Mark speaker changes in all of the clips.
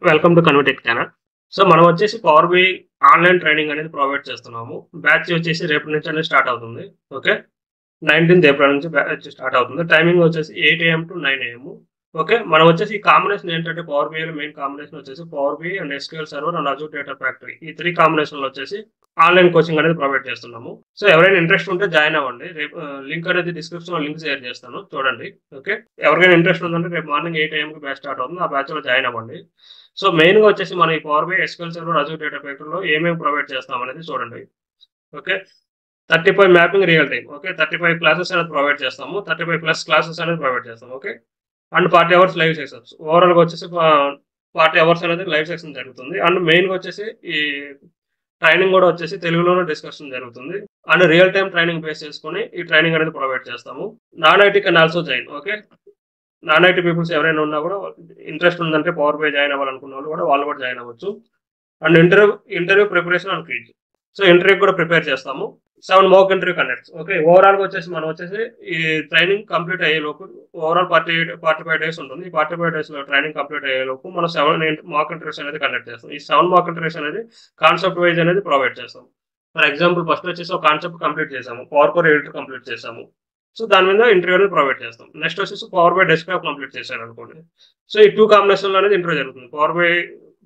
Speaker 1: Welcome to Convertech channel. So మనం వచ్చేసి power BI online training అనేది ప్రొవైడ్ చేస్తున్నాము. బ్యాచ్ వచ్చేసి రేపటి నుంచి అనేది స్టార్ట్ అవుతుంది. ఓకే. 19th ఏప్రిల్ నుంచి బ్యాచ్ స్టార్ట్ అవుతుంది. టైమింగ్ వచ్చేసి 8 AM to 9 AM. ఓకే. మనం వచ్చేసి ఈ కాంబినేషన్ ఏంటంటే పవర్ బిఐలో మెయిన్ కాంబినేషన్ వచ్చేసి power BI and SQL server and Azure data factory. ఈ 3 కాంబినేషన్‌లో వచ్చేసి ఆన్లైన్ కోచింగ్ అనేది ప్రొవైడ్ చేస్తున్నాము. సో ఎవరైనా ఇంట్రెస్ట్ ఉంటే జాయిన్ అవ్వండి. రేపు లింక్ అనేది డిస్క్రిప్షన్‌లో లింక్ షేర్ చేస్తాను. చూడండి. ఓకే. ఎవరికైనా ఇంట్రెస్ట్ ఉందంటే రేపు మార్నింగ్ 8 AMకి బ్యాచ్ స్టార్ట్ అవుతుంది. ఆ బ్యాచ్‌లో జాయిన్ అవ్వండి. సో మెయిన్‌గా వచ్చేసి మన ఈ power BI, SQL server, Azure data ఫ్యాక్టరీలో ఏమేమి ప్రొవైడ్ చేస్తాం అనేది చూడండి. Okay. 35 mapping real time. Okay. 35 classes అనేది ప్రొవైడ్ చేస్తాము. 35 ప్లస్ క్లాసెస్ అనేది ప్రొవైడ్ చేస్తాం. Okay. And 40 hours live sessions. ఓవరాల్‌గా వచ్చేసి 40 అవర్స్ అనేది లైవ్ సెషన్ జరుగుతుంది. అండ్ మెయిన్‌గా వచ్చేసి ఈ ట్రైనింగ్ కూడా వచ్చేసి తెలుగులోనే డిస్కషన్ జరుగుతుంది. And real time training base చేసుకొని ఈ ట్రైనింగ్ అనేది ప్రొవైడ్ చేస్తాము. Non IT can also join. Okay. Non IT peoples ఎవరైనా ఉన్నా కూడా ఇంట్రెస్ట్ ఉందంటే పవర్ బై జాయిన్ అవ్వాలనుకున్న వాళ్ళు కూడా జాయిన్ అవ్వచ్చు. And interview preparation and quiz. So interview కూడా ప్రిపేర్ చేస్తాము. 7 మాక్ ఇంటర్వ్యూ కండక్ట్స్. ఓకే. ఓవరాల్‌గా వచ్చేసి మనం వచ్చేసి ఈ ట్రైనింగ్ కంప్లీట్ అయ్యేలోపు ఓవరాల్ 45 డేస్ ఉంటుంది. ఈ 45 డేస్‌లో ట్రైనింగ్ కంప్లీట్ అయ్యేలోపు మనం 7 మాక్ ఇంటర్వ్యూస్ అనేది కండక్ట్ చేస్తాం. ఈ 7 మాక్ ఇంటర్వ్యూస్ అనేది కాన్సెప్ట్ వైస్ అనేది ప్రొవైడ్ చేస్తాం. ఫర్ ఎగ్జాంపుల్ ఫస్ట్ వచ్చేసి ఒక కాన్సెప్ట్ కంప్లీట్ చేసాము. పవర్ కోర్ ఎడిటర్ కంప్లీట్ చేసాము. సో దాని మీద ఇంటర్వ్యూ అనేది ప్రొవైడ్ చేస్తాం. నెక్స్ట్ వచ్చేసి పవర్ బై డెస్క్‌టాప్ కంప్లీట్ చేశారనుకోండి. సో ఈ 2 కాంబినేషన్‌లో అనేది ఇంటర్వ్యూ జరుగుతుంది.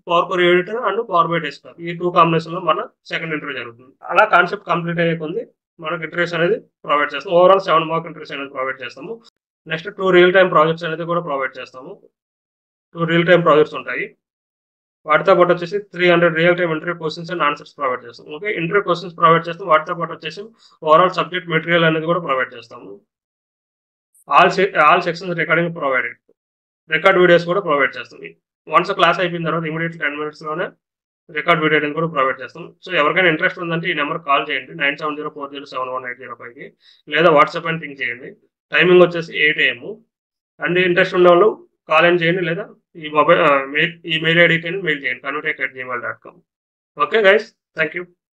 Speaker 1: Power core editor and power by desktop. ఈ 2 కాంబినేషన్‌లో మన సెకండ్ ఇంటర్వ్యూ జరుగుతుంది. అలా కాన్సెప్ట్ కంప్లీట్ అయ్యే కొద్దీ మనకు ఇంటర్వ్యూస్ అనేది ప్రొవైడ్ చేస్తాం. ఓవరాల్ 7 మార్క్ ఇంటర్వ్యూస్ అనేది ప్రొవైడ్ చేస్తాము. నెక్స్ట్ 2 రియల్ టైమ్ ప్రాజెక్ట్స్ అనేది కూడా ప్రొవైడ్ చేస్తాము. 2 రియల్ టైమ్ ప్రాజెక్ట్స్ ఉంటాయి. వాటితో పాటు వచ్చేసి 300 real time interview questions and answers provide చేస్తాం. ఓకే. ఇంటర్వ్యూ క్వెషన్స్ ప్రొవైడ్ చేస్తాం. వాటితో పాటు వచ్చేసి ఓవరాల్ సబ్జెక్ట్ మెటీరియల్ అనేది కూడా ప్రొవైడ్ చేస్తాము. All sections recording provided. Record videos కూడా ప్రొవైడ్ చేస్తాం. వన్స్ క్లాస్ అయిపోయిన తర్వాత ఇమీడియట్‌లీ 10 మినిట్స్‌లోనే రికార్డ్ వీడియో అనేది కూడా ప్రొవైడ్ చేస్తాం. సో ఎవరికైనా ఇంట్రెస్ట్ ఉందంటే ఈ నెంబర్‌కి కాల్ చేయండి. 9704071805 లేదా వాట్సాప్ అని పింగ్ చేయండి. టైమింగ్ వచ్చేసి 8 AM. అండ్ ఇంట్రెస్ట్ ఉన్నవాళ్ళు కాల్ ఇన్ చేయండి లేదా ఈ మెయిల్ ఐడీకి మెయిల్ చేయండి. convertech@gmail.com. Okay guys. Thank you.